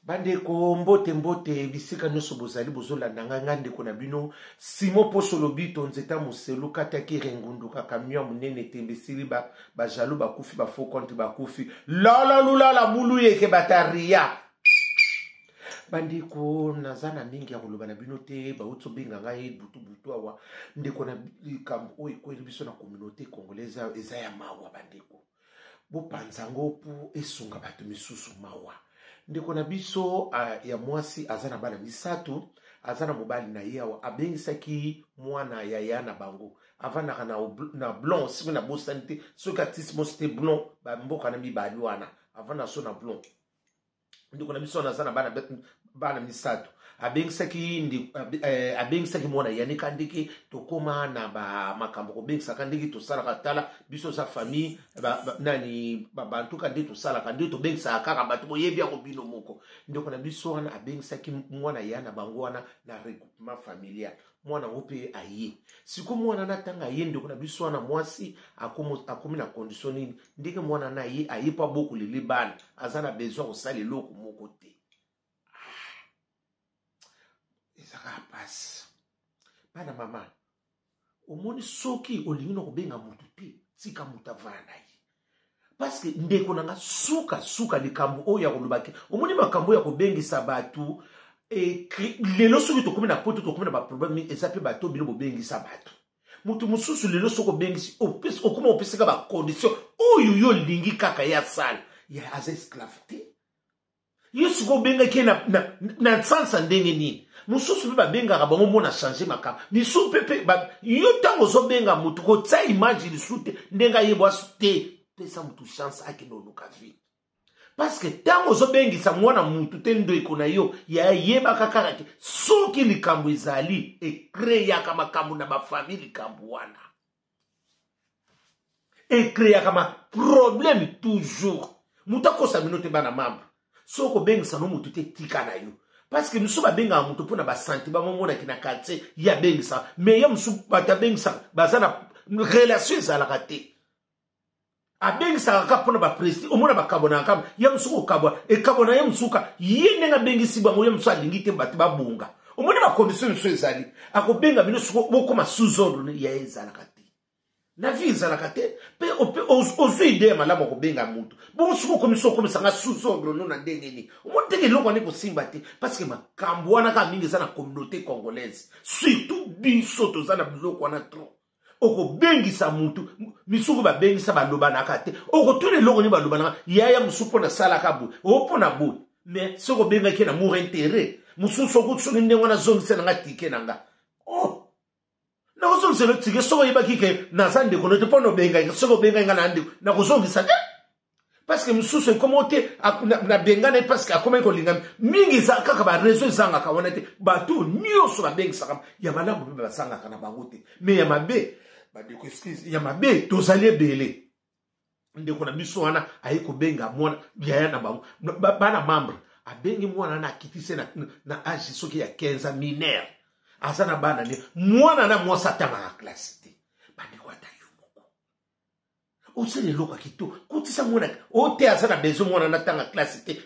Bandeko mbote bisika nyonso bozali bozolanda nga ndeko na bino Simon Posolobito nzeta muselu kataki rengundu kakamyo munene tembesili ba jalo bakufi ba faux compte bakufi la lula la bulu yeke bataria. Bandeko nazana mingi ya koloba na bino te ba utso benga ngai butu awa ndeko na likambo oyo ko biso na communauté congolaise eza ya mawa bandeko bo panzango pu esunga bato misusu mawa. Ndeko na biso ya mwasi azana bana misatu azana mobali na yawa abengisaki mwana ya yana bango avana na blond sima na bosanité soka tismo c'était blond ba mboka na mibali wana avana so na blond. Ndeko na biso azana bana misatu abengisaki mwana yani kandiki tokoma na ba makambo ko bengisa kandiki to sala katala biso sa famille nani bantu kandi to sala kandi to bengisa kaka bato boyebi ya ko bino moko. Ndeko na biso wana abengisaki mwana yana bango wana na regroupement familial mwana ngope aye siko mwana na tanga ye. Ndeko na biso wana mwasi akomi na condition nini ndike mwana na ye aye pa boku lili bana azana besoin ko sala loko moko te. Ezaka passe bana mama omoni soki olingi no kobenga mutu te tika mutavana naye parce que ndeko nanga suka likambo oyo ya kolobaki omoni makambo ya kobengisa batu lelo soki tokomi na poto tokomi na ba problème ezape bato bino bobengisa batu mutu mususu lelo soko bengisi okoma opeseka ba condition oyo yo lingi kaka ya sala ya as esclave te yo siko benga ke na sansa ndenge nini mususu pe babenga bango mona changer makamba lisu pepe yo tango zo benga mutu ko tsa image lisu te ndenga yebwa te pesa mutu chance akino luka vi parce que tango zo bengisa mwana mutu te ndo ikona yo ya yeba kaka ke soki likambo izali e créer kama kambu na ba famille kambu wana e créer kama problème toujours muta kosa minote bana mamba soko bengisa no mutu te tika na yo. Parce que nous sommes à benga mutu pona ba santi ba momona kina quartier ya bengisa mais ya musu bata bengisa bazana relation za la raté a bengisa ka pona ba presti omona ba kabona kam ya musu ko kabona e kabona ya musuka yende nga bengisi ba mo ya musu alingite bati ba bunga omona ba condition so ezali akobenga bino suko bokoma sous-ordre ya ezala raté na vie ezala raté pe ozo idée malama ko benga mutu bon suko komiso komisanga sous-ordre no na ndenge ni omoteke lokwa ne ko simba te parce que makambo wana ka mingi za na communauté congolaise surtout biso to za na biloko wana trop oko bengisa mutu misuku ba bengisa ba lobana ka te oko tole lokwa ni ba lobana ya musupo na sala ka bu opo na bu mais soko benga ke na mour intérêt mususu ko tsoni ndengo na zongisa na tike nanga oh na kozongisa le tike soko yebaki ke na zande ko no te pono benga soko benga ngana ndi na kozongisa te parce que mususu komote na bengana parce que akoma ko linga mingi za kaka ba réseau zanga ka wana te bato nyoso ba bengisa kama ya malamu ba sanga kana bangote mais ya mabe ba de ko excuse ya mabe to zali belé ndeko na biso wana ayiko benga mwana ya na bango bana membre abengi mwana na kitise na âge soki ya 15 ans mineur azana bana ni mwana na mwasa tanga na classe te bandi ko ata yo moko osele loka kito kutisa mwana ote azana bezo mwana na tanga classe te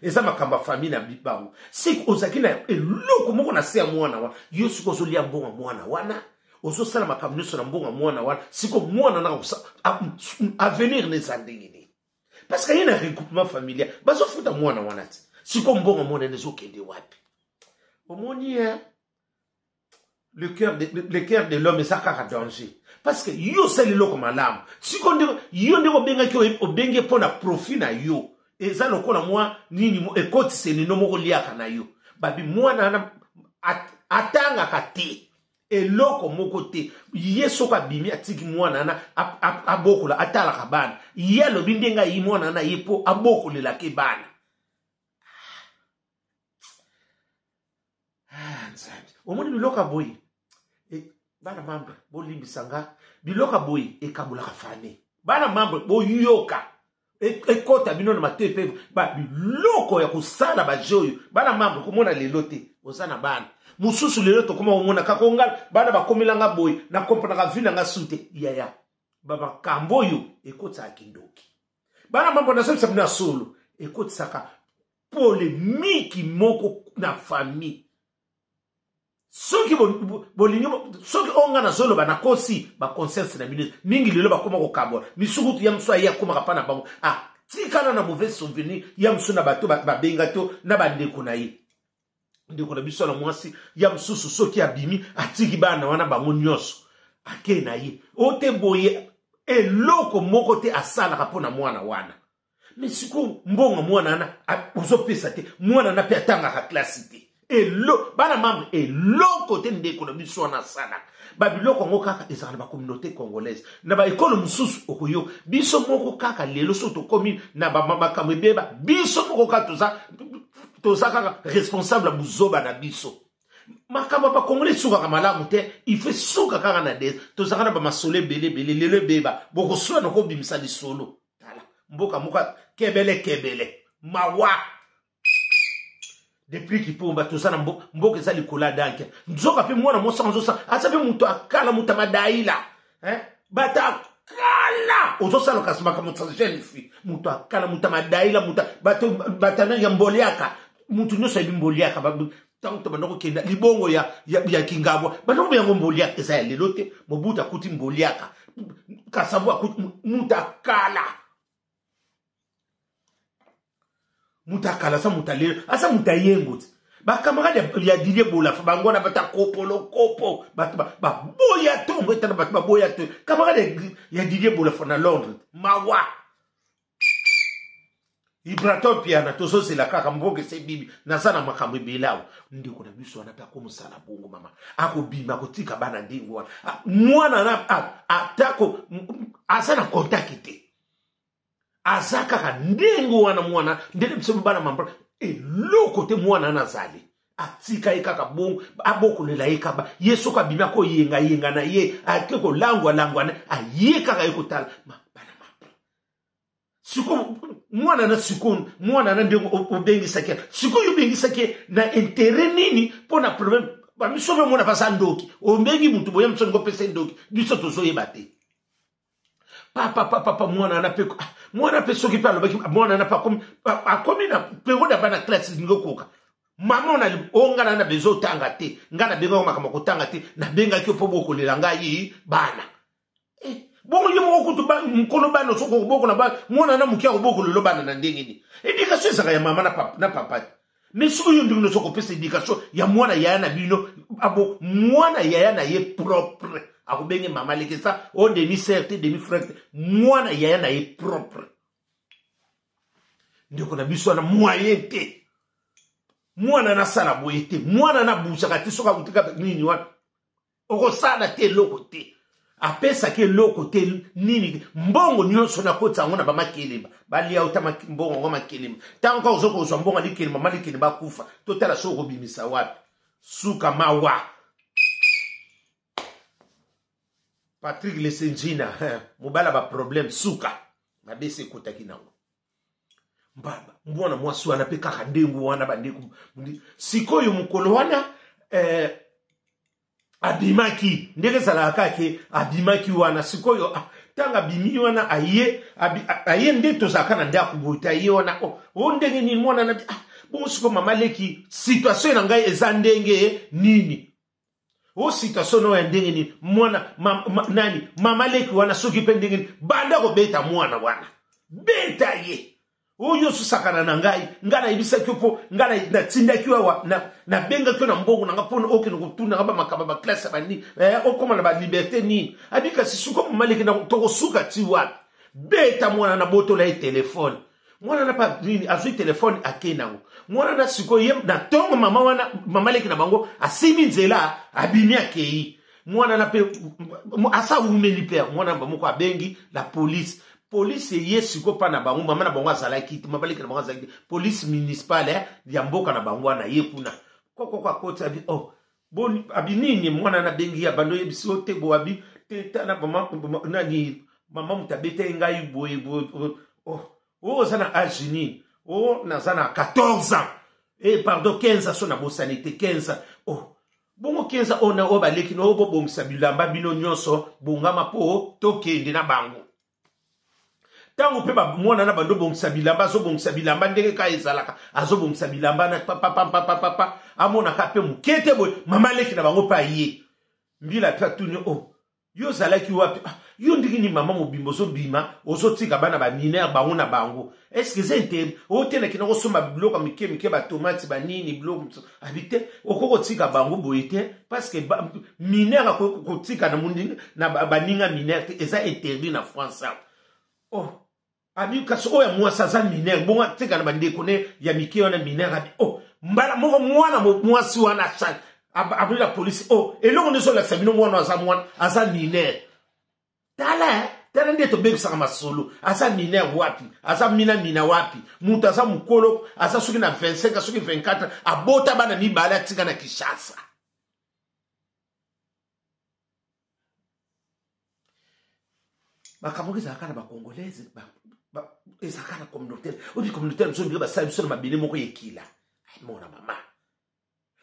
eza makamba famille na bibango si ozaki na eloko moko na se ya mwana wa yo siko zolia mbonga mwana wana ozo sala makambo nyonso na mbonga mwana wana siko mwana na avenir ne zandengini parce que yena regroupement familial bazo futa mwana wana ti siko mbonga mwana nezo kende wapi omoni le cœur de l'homme est à danger parce que yo sali loko malamu siko yo ndeko benga ki obenge pona profit na yo eza lokola mwa nini mo ekoti seni no moko liaka na yo babi mwana na atanga kate eloko moko te yeso ka bimi atiki mwana na abokola atala ka bana yelo bindenga yi mwana na yepo abokolela ke bana omoni biloka boy bana mambre bolimbisanga biloka boy ekabula ka fane bana mambre boyoka ekota bino na matepe ba biloko ya kusala ba joyo bana mambre komona lelo te ozana bana mususu lelo to koma omona kakonga bana bakomilanga boy na kompana ka vina nga sute yaya baba kamboyo ekota akindoki bana mambre na semsa bina solo ekota saka polémique moko na famille. Soki bolingi soki onga na zolo bana kosi ba conscience na minute mingi lelo ba koma ko kabola misukutu ya mso ya koma kapana bango tikana na mauvais souvenir ya mso na bato ba benga to na bandeko na ye ndeko na biso na mwasi ya msusu soki abimi atiki bana wana bango nyoso ake na ye ote boye eloko moko te asala kapona mwana wana mais siku mbongo mwana na uzopesa te mwana na pe atanga ka classe te bana membre eloko te ndeko na biso na sana babiloko ngo kaka ezala ba communauté congolaise na ba école mususu okoyo biso moko kaka lelo so to komi na ba mama kamebeba biso moko kaka toza kaka responsable buzoba na biso makamba ba congolais suka kamalamu te il fait suka kaka na des toza kana ba masole belé lelo beba boko so na ko bimisa di solo tala mboka moka kebele mawa depuis qu'il peut battre ça mboka za likola danke nzoka pe mwana mosa nzosa asabe muto akala mutama daila bata kala ozosa lo kasma kama jeune fille muto akala mutama daila muta batana ya mboliaka mutu nyosa limboliaka babu tango to bandoko kenda libongo ya kingabwa bandoko ya mboliaka eza lelote mobuta kuti mboliaka kasabu akuti mutakala mutakala sa mutalelo asa mutayengo ba camarade ya dilie bola fa bangona bata kopo ba boya tombe tana ba boya to camarade ya dilie bola fa na Londres mawa Ibrato piana toso c'est la kaka mboke se bibi na sana makambo belao ndiko na biso na ta ko musala bongo mama ako bima ko tika bana ndingo mwana na atako asana kontakite azaka ka ndengo wana mwana ndele msemo bana mambra eloko te mwana nazali atika ikaka bongo aboko lela ikaba yesu ka bima ko yenga na ye akeko langwa na ayeka ka ekotala bana mambra siko mwana na siko mwana na ndengo obengisa ke siko yobengisa ke na intérêt nini pona problème ba misobe mwana pasa ndoki ombengi mutu boya msongo pesa ndoki biso tozo yebate papa mwana pe soki pa lobaki mwana na pa akomi na pengo da bana classe ngokoka mama na onga na bezo tanga te ngana benga makama kotanga te na benga ki opobo kolela ngai bana bongo yimo ko kutuba mkono bana soko boko na ba mwana na mukia boko lelo bana na ndenge ni éducation saka ya mama na papa mais soko yo ndingo soko pesa éducation ya mwana ya na bino abo mwana ya na ye propre akubenge mama lekesa o demi certes demi frère mwana yaya na ye propre ndiko na biso na moyen te mwana na sala boye te mwana na bushaka te soka kutika nini wana oko sala te loko te apesa ke loko te nini mbongo nyonso na kota ngona ba makeleba bali ya utama mbongo ngoma makeleba tango ka uzoko uzwa mbongo likeleba malikeleba kufa totala soko bimisa wapi suka mawa Patrick Lesenjina mobala ba problème suka na bese kotaki nango mbaba mbona mwasi wana pe kaka ndengu wana bandeko sikoyo mukolo wana abimaki ndeke sala kake abimaki wana sikoyo tanga bimi wana aye ndeto zakana ndaku bota ye wana o ndenge ni mwana na bon siko mama leki situation na ngai eza ndenge nini o situation no ndenge ni mwana nani mama leki wana soki pe ndenge ni banda ko beta mwana wana beta ye oyo susakana na ngai ngana ibisa kyopo ngana na tinda kiwa na benga kyo na mbongo na ngapona okino kutuna ngaba makaba ba classe bani okoma na ba liberté ni abika sisuko mama leki na toko suka tiwa beta mwana na boto la telefone mwana na pa nini azui telefone akenango mwana na siko yem na tongo mama wana mama leki na bango asimi nzela abimi akei mwana na pe asa umeli pe mwana mbamoko abengi la police yesiko pa na bango mama na bango azalaki mama leki na bango azalaki police municipale ya mboka na bango na yekuna kwa kota abi bon abinini mwana na bengi ya bando yebiso te bo abi teta na mama nani mama mutabete ngai boye zana agini nazana 14 ans pardon 15 ans na bo sanité 15 bongo 15 ans na baleki no bo bongisa bilamba bino nyonso bongama po tokende na bango tango pe ba mwana na bando bongisa bilamba zo bongisa bilamba ndenge ka ezalaka azo bongisa bilamba na papa amona ka pe mukete boy mama leki na bango pa ye mbila ta tuni oh yo zalaki wapi yo ndiki ni mama mobimbo zo bima ozo tika bana ba mineur bango na bango est-ce que c'est interne o tena kina ko somba biloko mike ba tomate ba nini biloko habite okoko tika bango boyete parce que mineur ko tika na mundi na baninga mineur eza interdit na France oh abi kaso ya mwasa za mineur bonga tika na bandeko ne ya mike wana mineur abi oh mbala moko mwana mwasi wana chat après la police oh et là on est sur la famille mwana aza mineur tala ndeto bebisa kama solo aza mineur wapi aza mina wapi mutu aza mukolo aza soki na 25 soki 24 abota bana mibale atika na Kinshasa bakamoki ezalaka na bakongolaise ezalaka na communautaire obi communautaire moso ndenge basala biso na mabele moko yekila mona mama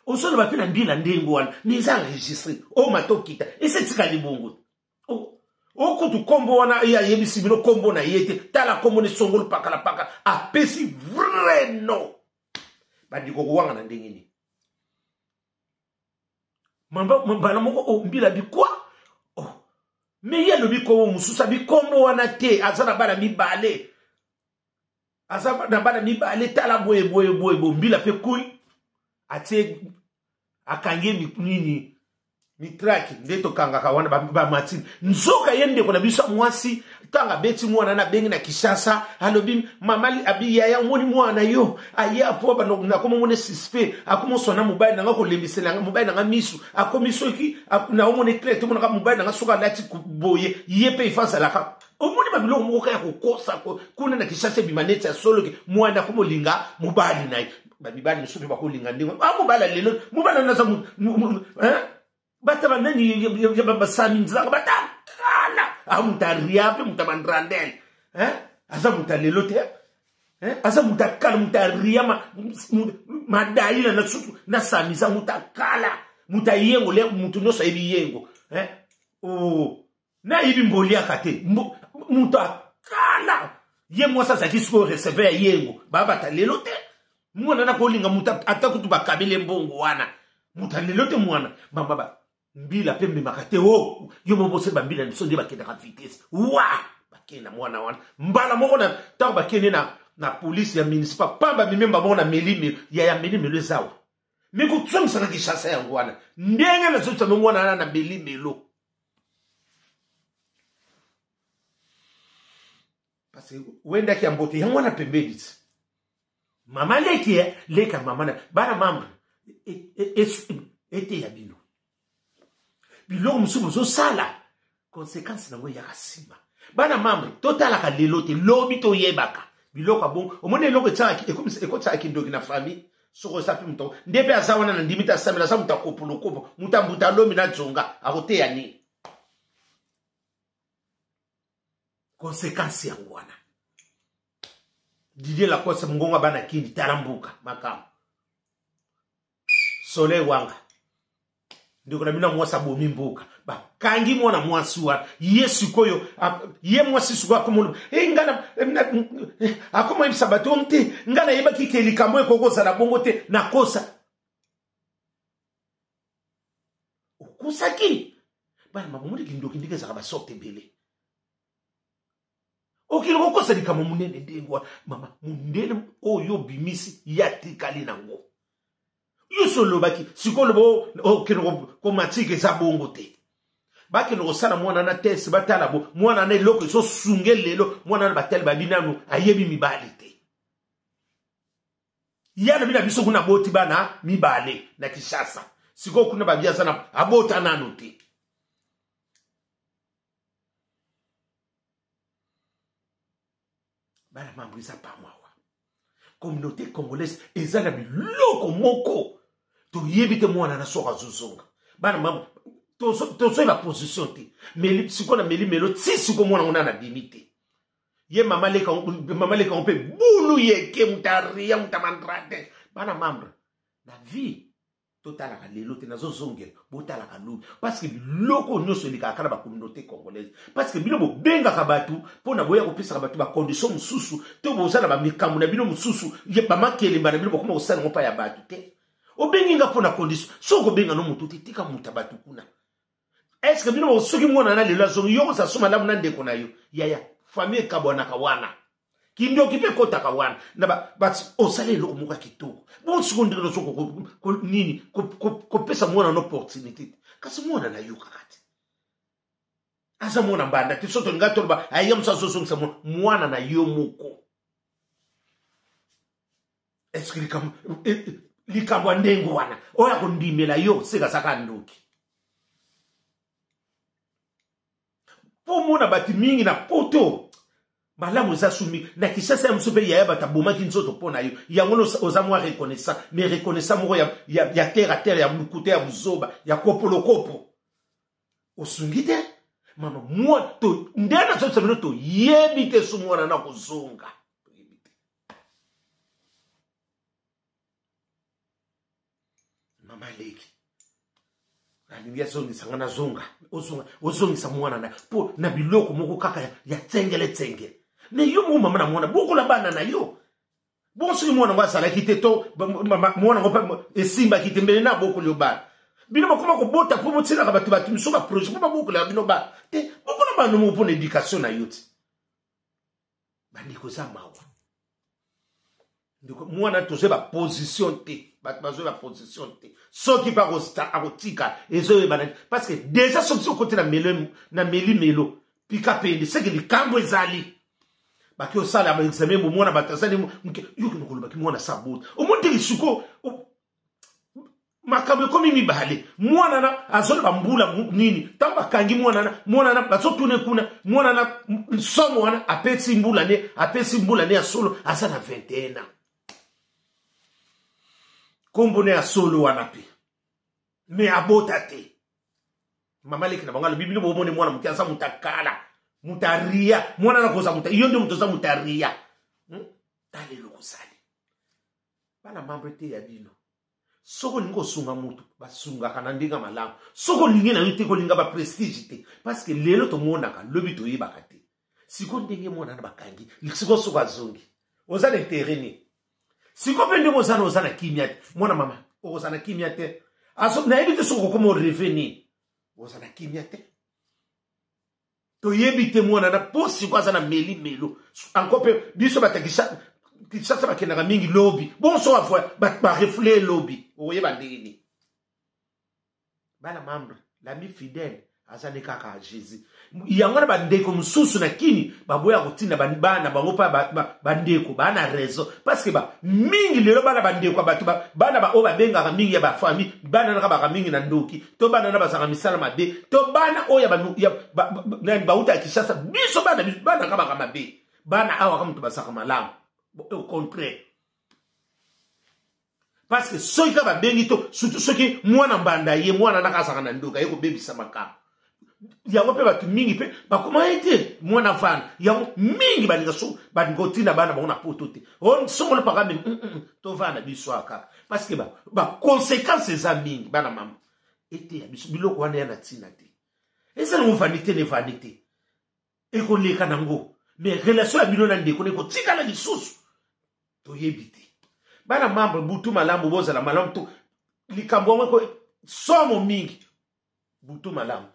osolo bape na mbila ndengo wana niza enregistré o matokita esetika libongo okutu kombo wana ya yebisi bino kombo na yete tala kombo ne songolo paka apesi vrai non bandiko kuwanga na ndenge ni mbala moko mbila bikwa me yelo biko mususa bikombo wana te azana bana mibale azana bana mibale tala boye mbila pe kui ate akange nini mitraki ndeto kanga kawana ba matini nzoka yende kona biso mwasi tanga beti mwana na bengi na Kinshasa alobi mamali abiya ya moni mwana yo aya po ba na komo mone sispe akomo sona mobile nanga ko lembisela mobile nanga misu akomiso ki na omone clé to mona mobile nanga soka lati boye yepe ifansa la ka omoni ba biloko moko ya kokosa kuna na Kinshasa bimaneti ya solo ke mwana komo linga mobile nayi ba bibali misupe ba ko linga ndingo mobile lelo mobile na za bata banani ya babasami nzanga bata kala amutaria pe mutabandrandel aza mutalelote aza mutakala mutaria madaila na sutu na samiza mutakala mutayengo le mutu no sayibi yengo oh na yibi mbolia kate mutakala ye mwasa za kisko recevoir yengo baba talelote mwana na kolinga muta atakutu bakabele mbongo wana mutalelote mwana baba mbila pembe makate wo yo mobose bambila nsonde bakenda ka vitesse wa bakenda mwana wana mbala moko na ta bakende na police ya municipal pamba mimemba mona melime ya melime le zawa miko tsomsa na Kinshasa yangu wana ndenge na tsotsa mwana na melime lo parce que wenda ki ambote yangu wana pembe mama leka mama na bana mambre ete ya bino biloko musubu zo sala conséquence na ngo ya kasima bana mambre totala ka lelote lobi to yebaka biloko bon omone loko tsaki ekotsaki ndoki na famille soko sapi muto ndepe azawana na ndimita samela sa mutakopolokopo mutambuta lomi na zonga akote ya ni conséquence ya ngwana Didier la kosa mungonga bana kindi tarambuka makam soleil wanga ndiko na mina mwasa bomi mbuka ba kangi mwana mwasua yesu koyo ye mwasi suka komo ngana akoma ibisabato mte ngana yeba kikeli kamwe kokoza na bongo te nakosa okusaki bana mabumuri kindoki ndike za ba sorte bele okili kokosa likamo munene ndengwa mama mundele oyo bimisi yatikali nango yusolo baki sikolo bo okino ko matike za bongo te baki no sala mwana na test batala bo mwana na loko so sungelelo mwana na batali babinanu ayebi mibali te yana bina biso kuna boti bana mibale na Kinshasa siko kuna babia sana abota nanu te bana mambo isa pa mwa communauté congolaise ezala biloko moko to yebite mwana na soka zozonga bana mambo to so la position te mais siko na meli melo ti siko mwana ngona na bimite ye mama leka on pe bulu yeke mutaria mutamandrate bana mambo na vie totalaka lelo te nazozongela botalaka lobi parce que biloko nyonso elikaka na bacommunauté congolaise parce que bino bobengaka bato mpo na boya kopesaka bato bacondition mosusu to bozala bamikambo na bino mosusu bamakelemba na bino bokoma kosala ngo mpa ya bato te obengi nga mpo na condition soki obenga no motu te tika moto bato kuna est ce que bino soki mwana na lelo azongi yo kosaso malamu na ndeko na yo yaya famille ekabwanaka wana kindoki mpe kotaka wana na bati osala eloko moko ya kitoko bonsikondikelo so nini kopesa mwana na opportunité kasi mwana na yo kaka te aza mwana mbanda te soto linga toloba aya mosu azozongisa mwana na yo moko eske likambo ya ndenge wana oyo akondimela yo sekasaka ndoki po mona bati mingi na poto malamu eza sumi na Kinshasa ya mosu mpe yaya bato abomaki nzoto mpo na yo yango oza mwa reconnaissant mais reconnaissant moko ya terre à terre ya lukuta ya buzoba ya kopolokopo osungi te mama mwa nde nazotisa bino toyebi te so mwana na kozonga mama leki alingi azongisanga na zonga ozongisa mwana na po na biloko moko kaka ya tsengele me yo mo mama na mwana bokola bana na yo bonsoki mwana ngo asalaki te to mwana ngo esimbaki te mbele na bokola yo bana bino bakoma kobota mpo botielaka bato miso baprojet mpo babokola bino bana te bokola bana mo mpo na éducation na yo te bandeko za mawa mwana tozwe baposition te bato bazwe baposition te soki mpe akotika ezoyebana parce que déjà soki sokote na melimelo pika pende seke likambo ezali baki osala baexamen bomwana bato azali yoki nokolobaki mwana sabota omoteki siko makambo ekomi mibale mwana na azoloba mbula nini ntango bakangi mwana na bazotune kuna mwana na somo wana apesi mbula ne ya solo aza na 21 ans kombone ya solo wana pe me abota te mama leki na bangalo bibili bomone mwana muti aza mutakala mutaria mwana na koza muta iyo ndio mutoza mutaria tale lokosali bana mambo te ya bino soko lingo sunga mutu basunga kana ndinga malamu soko lingi na yote ko linga ba prestige te parce que lelo to monaka lobi to yebaka te siko ndenge mwana na bakangi siko soko azongi oza na terrain siko pende oza na kimia te mwana mama oza na kimia te aso na yebi te soko komo reveni oza na kimia te to yebi te mwana na posi kwa na melo encore pe biso batakisha Kinshasa bakendaka mingi lobby bonso afwa ba reflet lobby oyeba ndeni bana membre l'ami fidèle azali kaka Jésus yango na bandeko mususu na kini baboya kotinda bana bango pa bandeko bana raison parce que ba mingi lelo bana bandeko bato bana ba oba bengaka mingi ya ba famille bana na ba mingi na ndoki to bana na basanga misala mabe to bana oya ba uta Kinshasa biso bana ka ba mabe bana awa kama to basaka malamu au contraire parce que ceux qui va benito surtout ceux qui mwana mbanda ye mwana nakasaka na ndoka yeko bebisa makamo yango pe batu mingi pe bakoma ete mwana vana yango mingi balinga so balingotina bana bango na poto te on songo pa kame to vana biso aka parce que ba conséquences za mingi bana mama ete ya biso biloko wana ya na tina te esa no vanité ne vanité eko leka nango mais relation ya bino na ndeko ne ko tika na lisusu to yebite bana mambo butu malamu boza la malamu to likambo ngoko somo mingi butu malamu